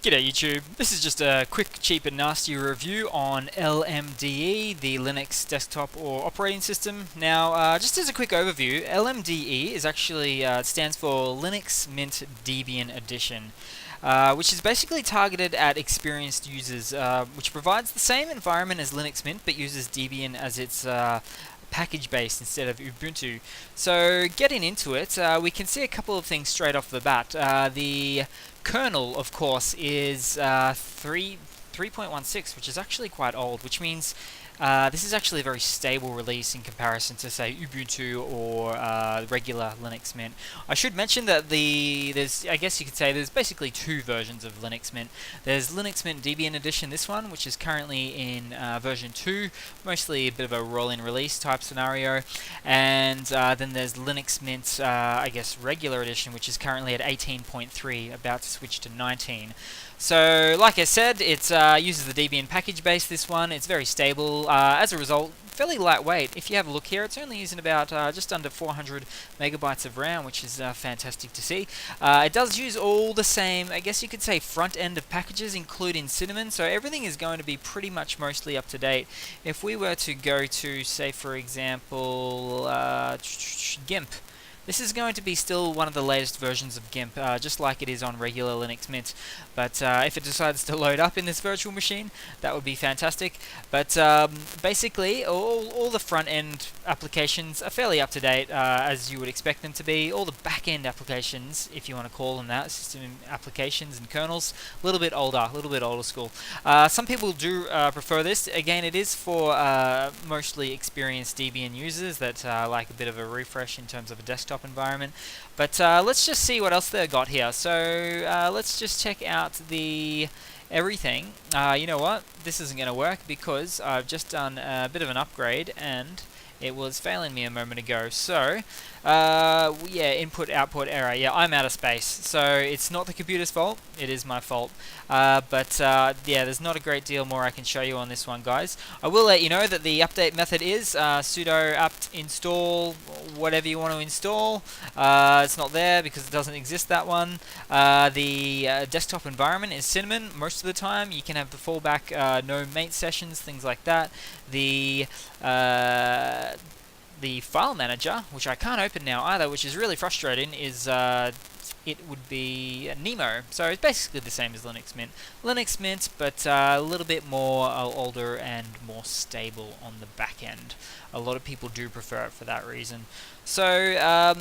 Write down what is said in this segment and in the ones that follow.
G'day YouTube, this is just a quick, cheap and nasty review on LMDE, the Linux desktop or operating system. Now, just as a quick overview, LMDE is actually stands for Linux Mint Debian Edition, which is basically targeted at experienced users, which provides the same environment as Linux Mint but uses Debian as its package based instead of Ubuntu. So getting into it, we can see a couple of things straight off the bat. The kernel, of course, is 3.16, which is actually quite old, which means this is actually a very stable release in comparison to, say, Ubuntu or regular Linux Mint. I should mention that I guess you could say there's basically two versions of Linux Mint. There's Linux Mint Debian Edition, this one, which is currently in version 2, mostly a bit of a roll-in release type scenario, and then there's Linux Mint, I guess, regular edition, which is currently at 18.3, about to switch to 19. So, like I said, it uses the Debian package base, this one. It's very stable. As a result, fairly lightweight. If you have a look here, it's only using about just under 400 megabytes of RAM, which is fantastic to see. It does use all the same, I guess you could say, front end of packages, including Cinnamon, so everything is going to be pretty much mostly up to date. If we were to go to, say, for example, GIMP, this is going to be still one of the latest versions of GIMP, just like it is on regular Linux Mint. But if it decides to load up in this virtual machine, that would be fantastic. But basically, all the front-end applications are fairly up-to-date, as you would expect them to be. All the back-end applications, if you want to call them that, system applications and kernels, a little bit older school. Some people do prefer this. Again, it is for mostly experienced Debian users that like a bit of a refresh in terms of a desktop environment. But let's just see what else they've got here. So let's just check out the everything. You know what? This isn't going to work because I've just done a bit of an upgrade and it was failing me a moment ago. So, yeah, input, output, error. Yeah, I'm out of space. So, it's not the computer's fault. It is my fault. But, yeah, there's not a great deal more I can show you on this one, guys. I will let you know that the update method is sudo apt install whatever you want to install. It's not there because it doesn't exist, that one. The desktop environment is Cinnamon most of the time. You can have the fallback no mate sessions, things like that. The file manager, which I can't open now either, which is really frustrating, is it would be Nemo. So it's basically the same as Linux Mint. Linux Mint, but a little bit more older and more stable on the back end. A lot of people do prefer it for that reason. So,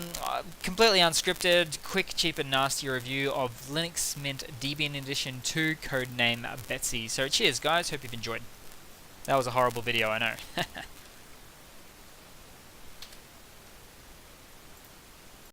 completely unscripted, quick, cheap and nasty review of Linux Mint Debian Edition 2, codename Betsy. So cheers guys, hope you've enjoyed. That was a horrible video, I know.